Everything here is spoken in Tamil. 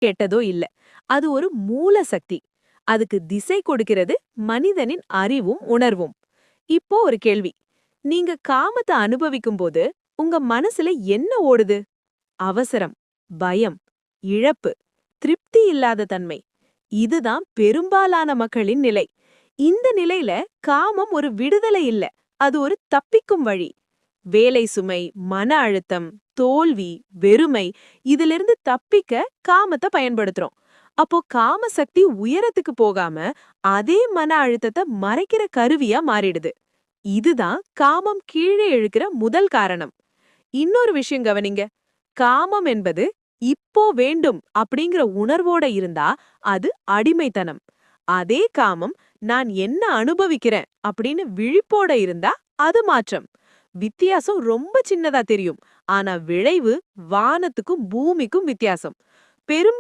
கெட்டதோ இல்ல. அது ஒரு மூல சக்தி. அதுக்கு திசை கொடுக்கிறது மனிதனின் அறிவும் உணர்வும். இப்போ ஒரு கேள்வி. நீங்க காமத்த அனுபவிக்கும்போது உங்க மனசுல என்ன ஓடுது? அவசரம், பயம், இழப்பு, திருப்தி இல்லாத தன்மை. இதுதான் பெரும்பாலான மக்களின் நிலை. இந்த நிலையில காமம் ஒரு விடுதலை இல்ல, அது ஒரு தப்பிக்கும் வழி. வேலை சுமை, மன அழுத்தம், தோல்வி, வெறுமை இதிலிருந்து தப்பிக்க காமத்தை பயன்படுத்துறோம். அப்போ காம சக்தி உயரத்துக்கு போகாம அதே மன அழுத்தத்தை மறைக்கிற கருவியா மாறிடுது. இதுதான் காமம் கீழே இழுக்கிற முதல் காரணம். இன்னொரு விஷயம் கவனிங்க. காமம் என்பது இப்போ வேண்டும் அப்படிங்கிற உணர்வோட இருந்தா அது அடிமைத்தனம். அதே காமம் நான் என்ன அனுபவிக்கிறேன் அப்படின்னு விழிப்போட இருந்தா அது மாற்றம். வித்தியாசம் ரொம்ப சின்னதா தெரியும். ஆனா விளைவு வானத்துக்கும் பூமிக்கும் வித்தியாசம். பெரும்பாலும்